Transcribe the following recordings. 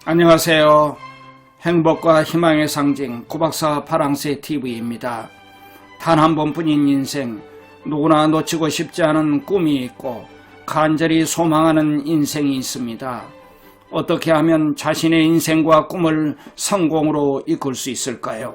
안녕하세요. 행복과 희망의 상징 구박사 파랑새 TV입니다. 단 한 번뿐인 인생, 누구나 놓치고 싶지 않은 꿈이 있고 간절히 소망하는 인생이 있습니다. 어떻게 하면 자신의 인생과 꿈을 성공으로 이끌 수 있을까요?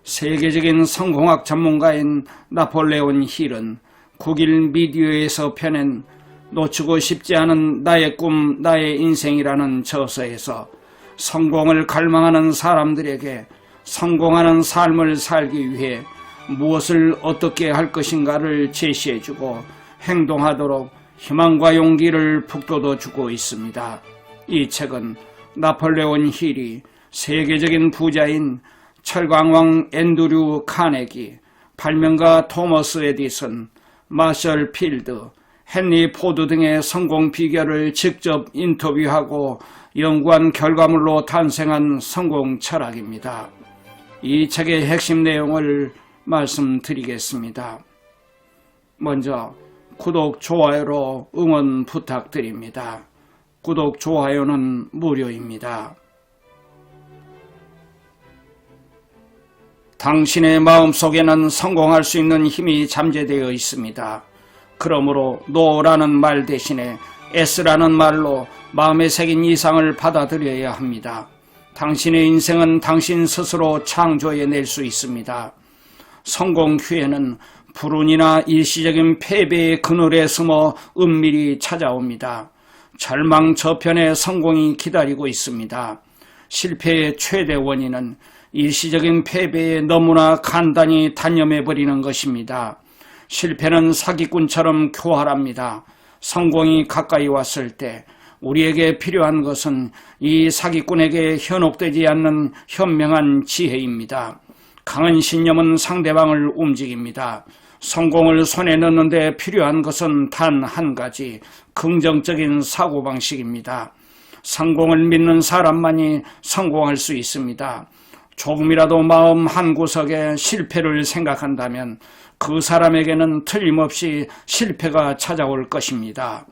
세계적인 성공학 전문가인 나폴레온 힐은 국일 미디어에서 펴낸 놓치고 싶지 않은 나의 꿈, 나의 인생이라는 저서에서 성공을 갈망하는 사람들에게 성공하는 삶을 살기 위해 무엇을 어떻게 할 것인가를 제시해주고 행동하도록 희망과 용기를 북돋워주고 있습니다. 이 책은 나폴레온 힐이 세계적인 부자인 철강왕 앤드류 카네기, 발명가 토머스 에디슨, 마셜 필드, 헨리 포드 등의 성공 비결을 직접 인터뷰하고 연구한 결과물로 탄생한 성공 철학입니다. 이 책의 핵심 내용을 말씀드리겠습니다. 먼저 구독, 좋아요로 응원 부탁드립니다. 구독, 좋아요는 무료입니다. 당신의 마음속에는 성공할 수 있는 힘이 잠재되어 있습니다. 그러므로 NO라는 말 대신에 S라는 말로 마음에 새긴 이상을 받아들여야 합니다. 당신의 인생은 당신 스스로 창조해낼 수 있습니다. 성공 후에는 불운이나 일시적인 패배의 그늘에 숨어 은밀히 찾아옵니다. 절망저편의 성공이 기다리고 있습니다. 실패의 최대 원인은 일시적인 패배에 너무나 간단히 단념해버리는 것입니다. 실패는 사기꾼처럼 교활합니다. 성공이 가까이 왔을 때 우리에게 필요한 것은 이 사기꾼에게 현혹되지 않는 현명한 지혜입니다. 강한 신념은 상대방을 움직입니다. 성공을 손에 넣는데 필요한 것은 단 한 가지, 긍정적인 사고방식입니다. 성공을 믿는 사람만이 성공할 수 있습니다. 조금이라도 마음 한구석에 실패를 생각한다면 그 사람에게는 틀림없이 실패가 찾아올 것입니다.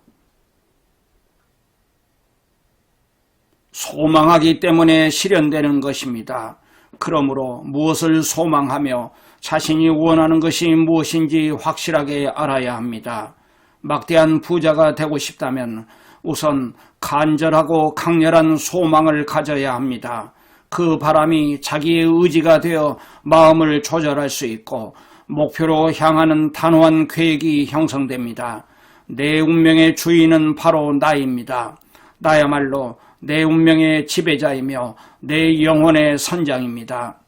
소망하기 때문에 실현되는 것입니다. 그러므로 무엇을 소망하며 자신이 원하는 것이 무엇인지 확실하게 알아야 합니다. 막대한 부자가 되고 싶다면 우선 간절하고 강렬한 소망을 가져야 합니다. 그 바람이 자기의 의지가 되어 마음을 조절할 수 있고 목표로 향하는 단호한 계획이 형성됩니다. 내 운명의 주인은 바로 나입니다. 나야말로 내 운명의 지배자이며 내 영혼의 선장입니다.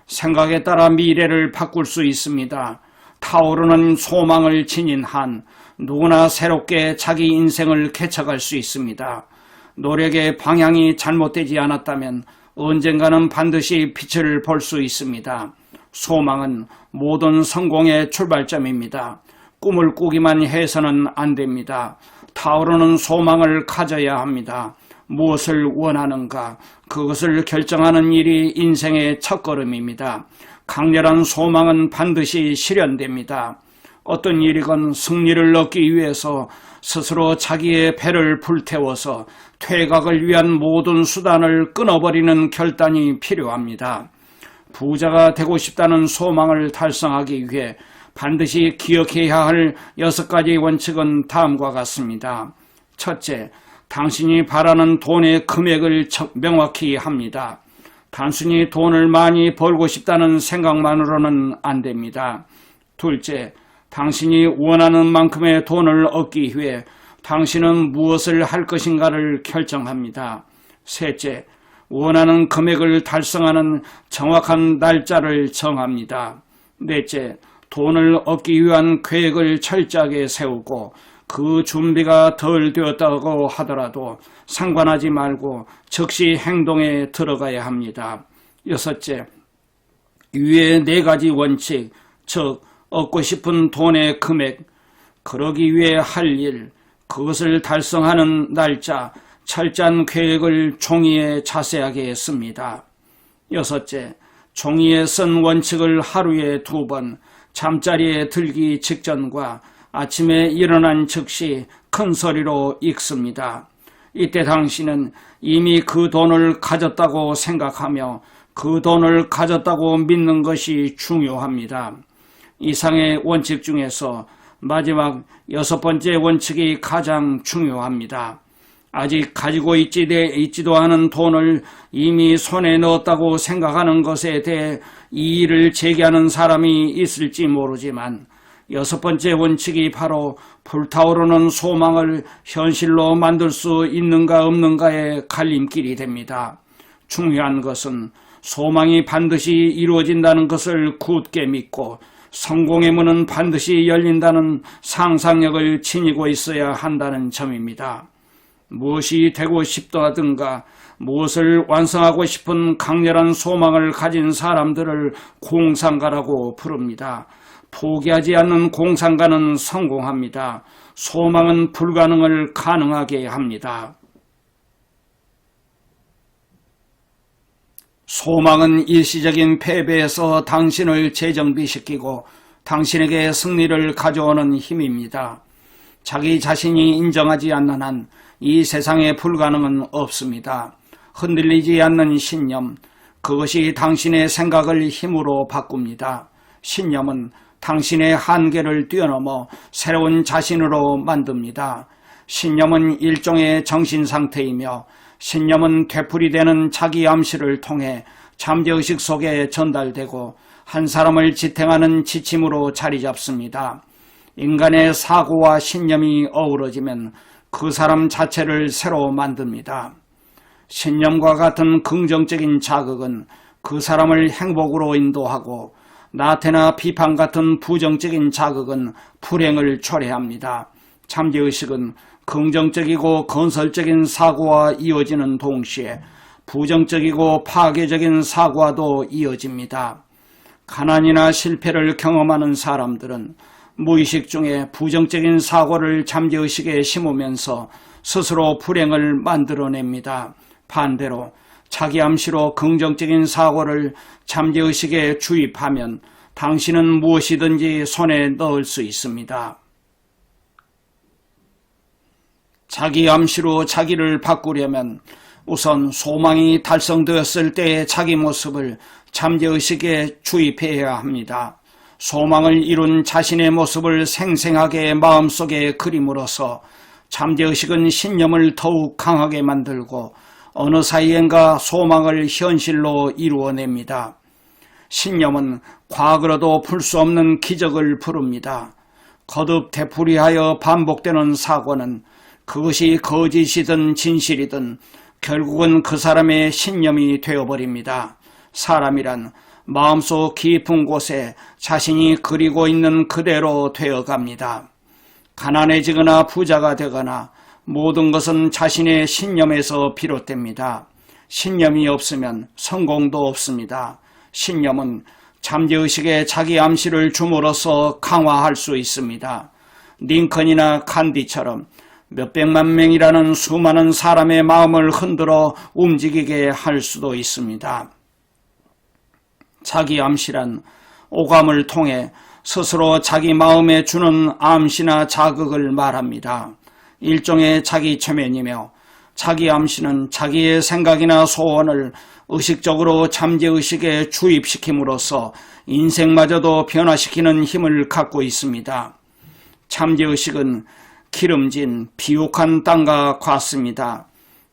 생각에 따라 미래를 바꿀 수 있습니다. 타오르는 소망을 지닌 한 누구나 새롭게 자기 인생을 개척할 수 있습니다. 노력의 방향이 잘못되지 않았다면 언젠가는 반드시 빛을 볼 수 있습니다. 소망은 모든 성공의 출발점입니다. 꿈을 꾸기만 해서는 안 됩니다. 타오르는 소망을 가져야 합니다. 무엇을 원하는가, 그것을 결정하는 일이 인생의 첫걸음입니다. 강렬한 소망은 반드시 실현됩니다. 어떤 일이건 승리를 얻기 위해서 스스로 자기의 배를 불태워서 퇴각을 위한 모든 수단을 끊어버리는 결단이 필요합니다. 부자가 되고 싶다는 소망을 달성하기 위해 반드시 기억해야 할 6가지 원칙은 다음과 같습니다. 첫째, 당신이 바라는 돈의 금액을 명확히 합니다. 단순히 돈을 많이 벌고 싶다는 생각만으로는 안 됩니다. 둘째, 당신이 원하는 만큼의 돈을 얻기 위해 당신은 무엇을 할 것인가를 결정합니다. 셋째, 원하는 금액을 달성하는 정확한 날짜를 정합니다. 넷째, 돈을 얻기 위한 계획을 철저하게 세우고 그 준비가 덜 되었다고 하더라도 상관하지 말고 즉시 행동에 들어가야 합니다. 여섯째, 위의 4가지 원칙, 즉 얻고 싶은 돈의 금액, 그러기 위해 할 일, 그것을 달성하는 날짜, 철저한 계획을 종이에 자세하게 씁니다. 여섯째, 종이에 쓴 원칙을 하루에 2번, 잠자리에 들기 직전과 아침에 일어난 즉시 큰 소리로 읽습니다. 이때 당신은 이미 그 돈을 가졌다고 생각하며 그 돈을 가졌다고 믿는 것이 중요합니다. 이상의 원칙 중에서 마지막 6번째 원칙이 가장 중요합니다. 아직 가지고 있지도 않은 돈을 이미 손에 넣었다고 생각하는 것에 대해 이의를 제기하는 사람이 있을지 모르지만 6번째 원칙이 바로 불타오르는 소망을 현실로 만들 수 있는가 없는가의 갈림길이 됩니다. 중요한 것은 소망이 반드시 이루어진다는 것을 굳게 믿고 성공의 문은 반드시 열린다는 상상력을 지니고 있어야 한다는 점입니다. 무엇이 되고 싶다든가 무엇을 완성하고 싶은 강렬한 소망을 가진 사람들을 공상가라고 부릅니다. 포기하지 않는 공상가는 성공합니다. 소망은 불가능을 가능하게 합니다. 소망은 일시적인 패배에서 당신을 재정비시키고 당신에게 승리를 가져오는 힘입니다. 자기 자신이 인정하지 않는 한 이 세상에 불가능은 없습니다. 흔들리지 않는 신념, 그것이 당신의 생각을 힘으로 바꿉니다. 신념은 당신의 한계를 뛰어넘어 새로운 자신으로 만듭니다. 신념은 일종의 정신상태이며 신념은 되풀이되는 자기 암시를 통해 잠재의식 속에 전달되고 한 사람을 지탱하는 지침으로 자리 잡습니다. 인간의 사고와 신념이 어우러지면 그 사람 자체를 새로 만듭니다. 신념과 같은 긍정적인 자극은 그 사람을 행복으로 인도하고 나태나 비판 같은 부정적인 자극은 불행을 초래합니다. 잠재의식은 긍정적이고 건설적인 사고와 이어지는 동시에 부정적이고 파괴적인 사고와도 이어집니다. 가난이나 실패를 경험하는 사람들은 무의식 중에 부정적인 사고를 잠재의식에 심으면서 스스로 불행을 만들어냅니다. 반대로 자기 암시로 긍정적인 사고를 잠재의식에 주입하면 당신은 무엇이든지 손에 넣을 수 있습니다. 자기 암시로 자기를 바꾸려면 우선 소망이 달성되었을 때의 자기 모습을 잠재의식에 주입해야 합니다. 소망을 이룬 자신의 모습을 생생하게 마음속에 그림으로써 잠재의식은 신념을 더욱 강하게 만들고 어느 사이엔가 소망을 현실로 이루어냅니다. 신념은 과거로도 풀 수 없는 기적을 부릅니다. 거듭 되풀이하여 반복되는 사고는 그것이 거짓이든 진실이든 결국은 그 사람의 신념이 되어버립니다. 사람이란 마음속 깊은 곳에 자신이 그리고 있는 그대로 되어갑니다. 가난해지거나 부자가 되거나 모든 것은 자신의 신념에서 비롯됩니다. 신념이 없으면 성공도 없습니다. 신념은 잠재의식에 자기 암시를 줌으로써 강화할 수 있습니다. 링컨이나 간디처럼 몇백만 명이라는 수많은 사람의 마음을 흔들어 움직이게 할 수도 있습니다. 자기 암시란 오감을 통해 스스로 자기 마음에 주는 암시나 자극을 말합니다. 일종의 자기 최면이며 자기 암시는 자기의 생각이나 소원을 의식적으로 잠재의식에 주입시킴으로써 인생마저도 변화시키는 힘을 갖고 있습니다. 잠재의식은 기름진 비옥한 땅과 같습니다.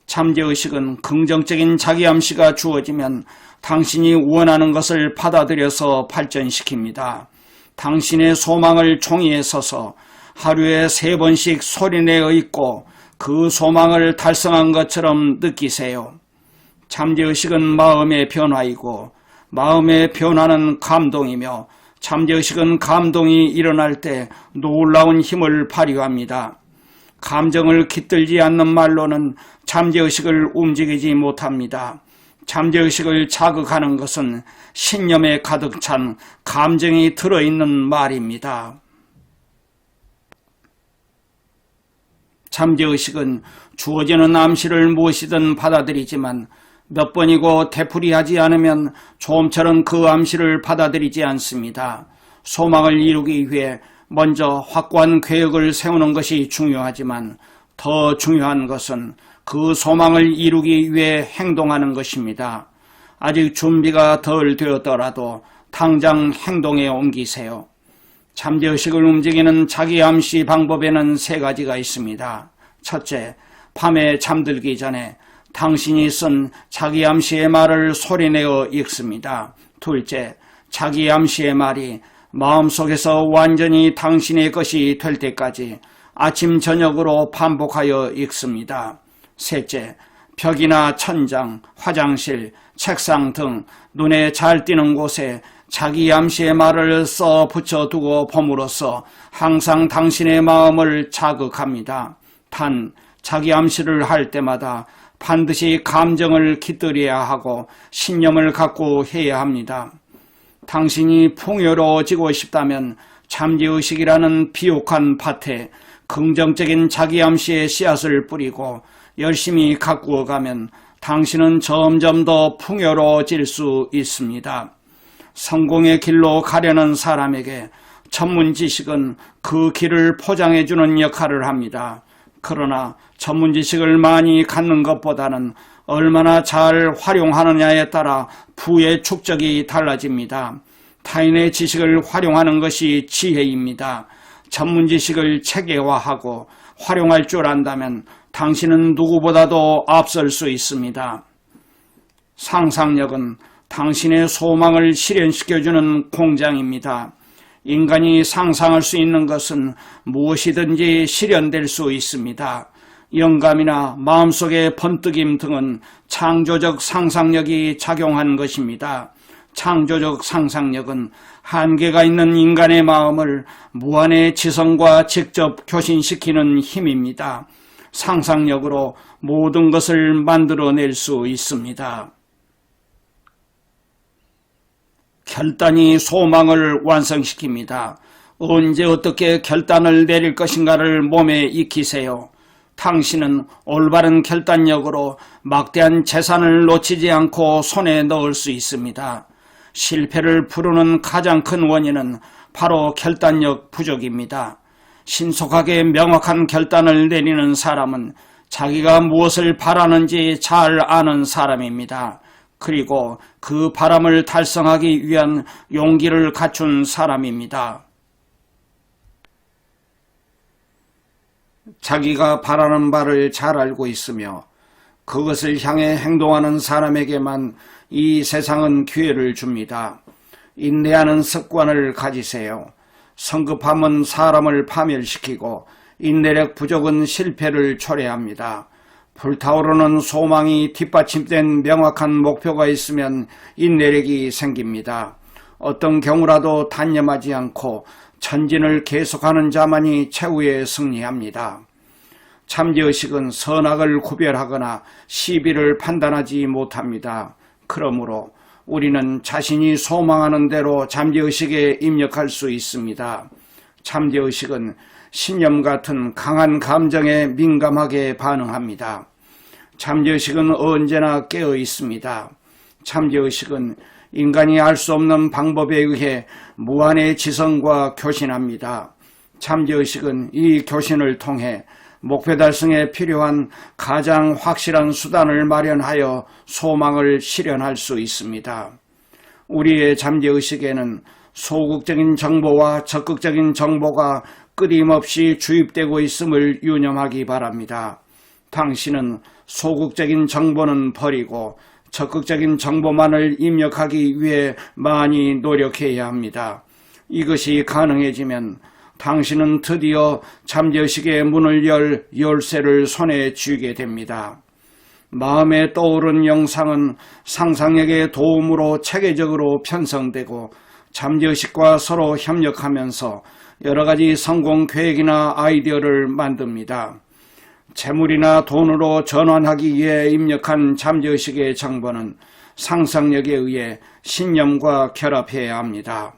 잠재의식은 긍정적인 자기 암시가 주어지면 당신이 원하는 것을 받아들여서 발전시킵니다. 당신의 소망을 종이에 써서 하루에 3번씩 소리내어 읽고 그 소망을 달성한 것처럼 느끼세요. 잠재의식은 마음의 변화이고 마음의 변화는 감동이며 잠재의식은 감동이 일어날 때 놀라운 힘을 발휘합니다. 감정을 깃들지 않는 말로는 잠재의식을 움직이지 못합니다. 잠재의식을 자극하는 것은 신념에 가득 찬 감정이 들어있는 말입니다. 잠재의식은 주어지는 암시를 무엇이든 받아들이지만 몇 번이고 되풀이하지 않으면 좀처럼 그 암시를 받아들이지 않습니다. 소망을 이루기 위해 먼저 확고한 계획을 세우는 것이 중요하지만 더 중요한 것은 그 소망을 이루기 위해 행동하는 것입니다. 아직 준비가 덜 되었더라도 당장 행동에 옮기세요. 잠재의식을 움직이는 자기 암시 방법에는 3가지가 있습니다. 첫째, 밤에 잠들기 전에 당신이 쓴 자기 암시의 말을 소리내어 읽습니다. 둘째, 자기 암시의 말이 마음속에서 완전히 당신의 것이 될 때까지 아침 저녁으로 반복하여 읽습니다. 셋째, 벽이나 천장, 화장실, 책상 등 눈에 잘 띄는 곳에 자기 암시의 말을 써 붙여두고 봄으로써 항상 당신의 마음을 자극합니다. 단, 자기 암시를 할 때마다 반드시 감정을 깃들여야 하고 신념을 갖고 해야 합니다. 당신이 풍요로워지고 싶다면 잠재의식이라는 비옥한 밭에 긍정적인 자기 암시의 씨앗을 뿌리고 열심히 가꾸어가면 당신은 점점 더 풍요로워질 수 있습니다. 성공의 길로 가려는 사람에게 전문 지식은 그 길을 포장해주는 역할을 합니다. 그러나 전문 지식을 많이 갖는 것보다는 얼마나 잘 활용하느냐에 따라 부의 축적이 달라집니다. 타인의 지식을 활용하는 것이 지혜입니다. 전문 지식을 체계화하고 활용할 줄 안다면 당신은 누구보다도 앞설 수 있습니다. 상상력은 당신의 소망을 실현시켜주는 공장입니다. 인간이 상상할 수 있는 것은 무엇이든지 실현될 수 있습니다. 영감이나 마음속의 번뜩임 등은 창조적 상상력이 작용한 것입니다. 창조적 상상력은 한계가 있는 인간의 마음을 무한의 지성과 직접 교신시키는 힘입니다. 상상력으로 모든 것을 만들어낼 수 있습니다. 결단이 소망을 완성시킵니다. 언제 어떻게 결단을 내릴 것인가를 몸에 익히세요. 당신은 올바른 결단력으로 막대한 재산을 놓치지 않고 손에 넣을 수 있습니다. 실패를 부르는 가장 큰 원인은 바로 결단력 부족입니다. 신속하게 명확한 결단을 내리는 사람은 자기가 무엇을 바라는지 잘 아는 사람입니다. 그리고 그 바람을 달성하기 위한 용기를 갖춘 사람입니다. 자기가 바라는 바를 잘 알고 있으며 그것을 향해 행동하는 사람에게만 이 세상은 기회를 줍니다. 인내하는 습관을 가지세요. 성급함은 사람을 파멸시키고 인내력 부족은 실패를 초래합니다. 불타오르는 소망이 뒷받침된 명확한 목표가 있으면 인내력이 생깁니다. 어떤 경우라도 단념하지 않고 전진을 계속하는 자만이 최후에 승리합니다. 잠재의식은 선악을 구별하거나 시비를 판단하지 못합니다. 그러므로 우리는 자신이 소망하는 대로 잠재의식에 입력할 수 있습니다. 잠재의식은 신념 같은 강한 감정에 민감하게 반응합니다. 잠재의식은 언제나 깨어 있습니다. 잠재의식은 인간이 알 수 없는 방법에 의해 무한의 지성과 교신합니다. 잠재의식은 이 교신을 통해 목표 달성에 필요한 가장 확실한 수단을 마련하여 소망을 실현할 수 있습니다. 우리의 잠재의식에는 소극적인 정보와 적극적인 정보가 끊임없이 주입되고 있음을 유념하기 바랍니다. 당신은 소극적인 정보는 버리고 적극적인 정보만을 입력하기 위해 많이 노력해야 합니다. 이것이 가능해지면 당신은 드디어 잠재의식의 문을 열 열쇠를 손에 쥐게 됩니다. 마음에 떠오른 영상은 상상력의 도움으로 체계적으로 편성되고 잠재의식과 서로 협력하면서 여러가지 성공 계획이나 아이디어를 만듭니다. 재물이나 돈으로 전환하기 위해 입력한 잠재의식의 정보는 상상력에 의해 신념과 결합해야 합니다.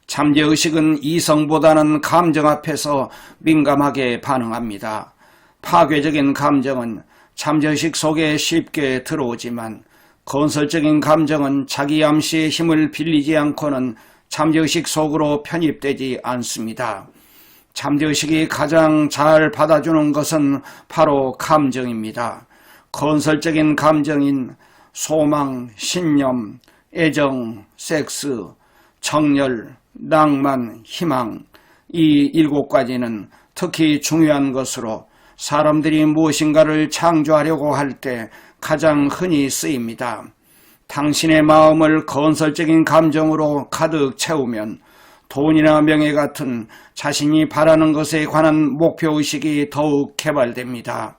잠재의식은 이성보다는 감정 앞에서 민감하게 반응합니다. 파괴적인 감정은 잠재의식 속에 쉽게 들어오지만 건설적인 감정은 자기 암시의 힘을 빌리지 않고는 잠재의식 속으로 편입되지 않습니다. 잠재의식이 가장 잘 받아주는 것은 바로 감정입니다. 건설적인 감정인 소망, 신념, 애정, 섹스, 정열, 낭만, 희망, 이 7가지는 특히 중요한 것으로 사람들이 무엇인가를 창조하려고 할 때 가장 흔히 쓰입니다. 당신의 마음을 건설적인 감정으로 가득 채우면 돈이나 명예 같은 자신이 바라는 것에 관한 목표의식이 더욱 개발됩니다.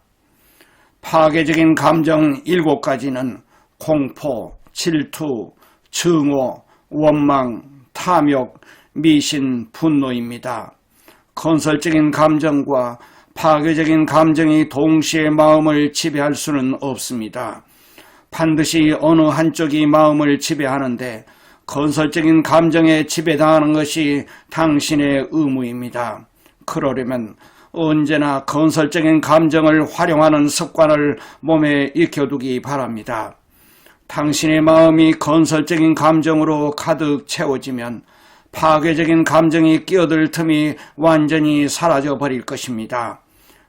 파괴적인 감정 7가지는 공포, 질투, 증오, 원망, 탐욕, 미신, 분노입니다. 건설적인 감정과 파괴적인 감정이 동시에 마음을 지배할 수는 없습니다. 반드시 어느 한쪽이 마음을 지배하는데 건설적인 감정에 지배당하는 것이 당신의 의무입니다. 그러려면 언제나 건설적인 감정을 활용하는 습관을 몸에 익혀두기 바랍니다. 당신의 마음이 건설적인 감정으로 가득 채워지면 파괴적인 감정이 끼어들 틈이 완전히 사라져 버릴 것입니다.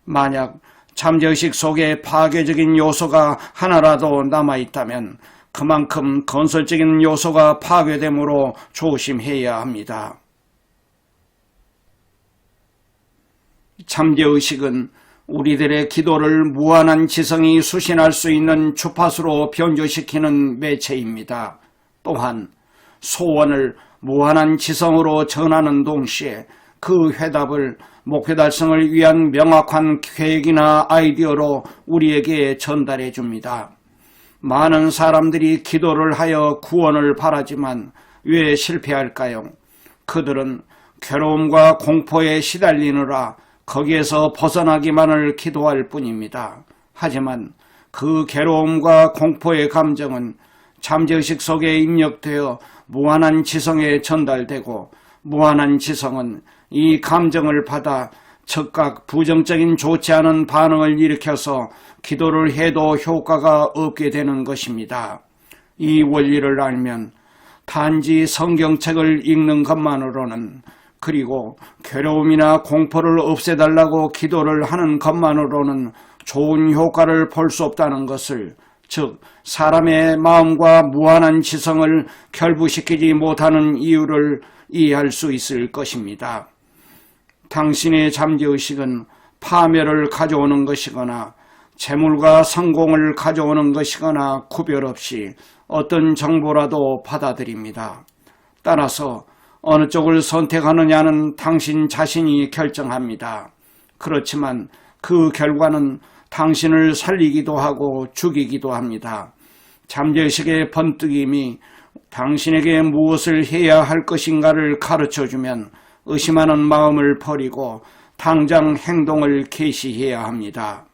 만약 잠재의식 속에 파괴적인 요소가 하나라도 남아있다면 그만큼 건설적인 요소가 파괴되므로 조심해야 합니다. 잠재의식은 우리들의 기도를 무한한 지성이 수신할 수 있는 주파수로 변조시키는 매체입니다. 또한 소원을 무한한 지성으로 전하는 동시에 그 회답을 목표 달성을 위한 명확한 계획이나 아이디어로 우리에게 전달해 줍니다. 많은 사람들이 기도를 하여 구원을 바라지만 왜 실패할까요? 그들은 괴로움과 공포에 시달리느라 거기에서 벗어나기만을 기도할 뿐입니다. 하지만 그 괴로움과 공포의 감정은 잠재의식 속에 입력되어 무한한 지성에 전달되고 무한한 지성은 이 감정을 받아 즉각 부정적인 좋지 않은 반응을 일으켜서 기도를 해도 효과가 없게 되는 것입니다. 이 원리를 알면 단지 성경책을 읽는 것만으로는 그리고 괴로움이나 공포를 없애달라고 기도를 하는 것만으로는 좋은 효과를 볼 수 없다는 것을, 즉 사람의 마음과 무한한 지성을 결부시키지 못하는 이유를 이해할 수 있을 것입니다. 당신의 잠재의식은 파멸을 가져오는 것이거나 재물과 성공을 가져오는 것이거나 구별 없이 어떤 정보라도 받아들입니다. 따라서 어느 쪽을 선택하느냐는 당신 자신이 결정합니다. 그렇지만 그 결과는 당신을 살리기도 하고 죽이기도 합니다. 잠재의식의 번뜩임이 당신에게 무엇을 해야 할 것인가를 가르쳐주면 의심하는 마음을 버리고 당장 행동을 개시해야 합니다.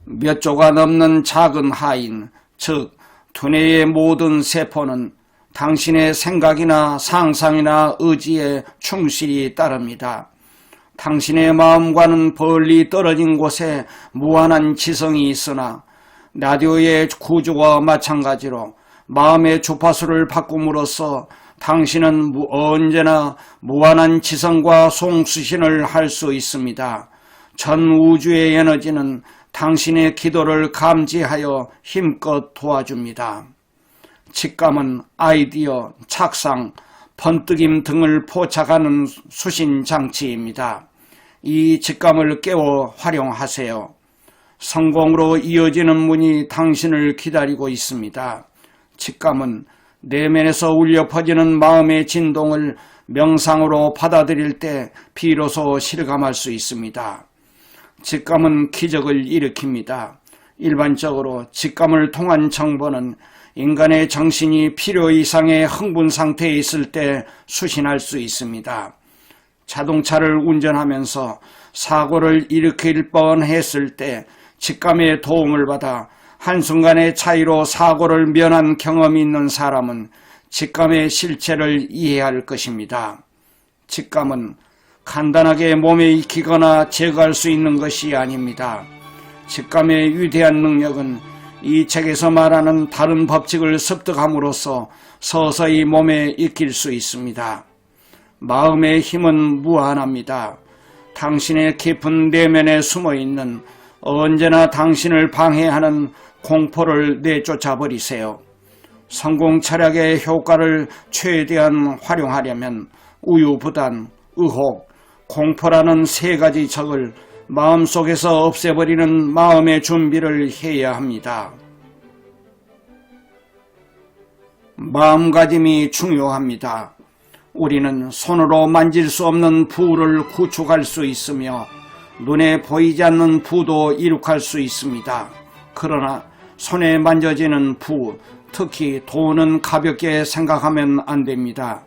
몇 조가 넘는 작은 하인, 즉 두뇌의 모든 세포는 당신의 생각이나 상상이나 의지에 충실히 따릅니다. 당신의 마음과는 멀리 떨어진 곳에 무한한 지성이 있으나 라디오의 구조와 마찬가지로 마음의 주파수를 바꿈으로써 당신은 언제나 무한한 지성과 송수신을 할 수 있습니다. 전 우주의 에너지는 당신의 기도를 감지하여 힘껏 도와줍니다. 직감은 아이디어, 착상, 번뜩임 등을 포착하는 수신 장치입니다. 이 직감을 깨워 활용하세요. 성공으로 이어지는 문이 당신을 기다리고 있습니다. 직감은 내면에서 울려 퍼지는 마음의 진동을 명상으로 받아들일 때 비로소 실감할 수 있습니다. 직감은 기적을 일으킵니다. 일반적으로 직감을 통한 정보는 인간의 정신이 필요 이상의 흥분 상태에 있을 때 수신할 수 있습니다. 자동차를 운전하면서 사고를 일으킬 뻔했을 때 직감의 도움을 받아 한순간의 차이로 사고를 면한 경험이 있는 사람은 직감의 실체를 이해할 것입니다. 직감은 간단하게 몸에 익히거나 제거할 수 있는 것이 아닙니다. 직감의 위대한 능력은 이 책에서 말하는 다른 법칙을 습득함으로써 서서히 몸에 익힐 수 있습니다. 마음의 힘은 무한합니다. 당신의 깊은 내면에 숨어있는 언제나 당신을 방해하는 공포를 내쫓아버리세요. 성공 철학의 효과를 최대한 활용하려면 우유부단, 의혹, 공포라는 세 가지 적을 마음속에서 없애버리는 마음의 준비를 해야 합니다. 마음가짐이 중요합니다. 우리는 손으로 만질 수 없는 부를 구축할 수 있으며 눈에 보이지 않는 부도 이룩할 수 있습니다. 그러나 손에 만져지는 부, 특히 돈은 가볍게 생각하면 안 됩니다.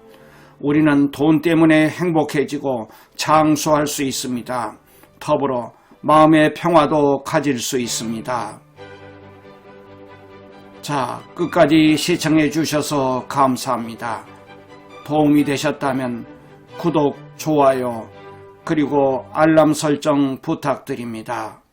우리는 돈 때문에 행복해지고 장수할 수 있습니다. 더불어 마음의 평화도 가질 수 있습니다. 자, 끝까지 시청해 주셔서 감사합니다. 도움이 되셨다면 구독, 좋아요, 그리고 알람 설정 부탁드립니다.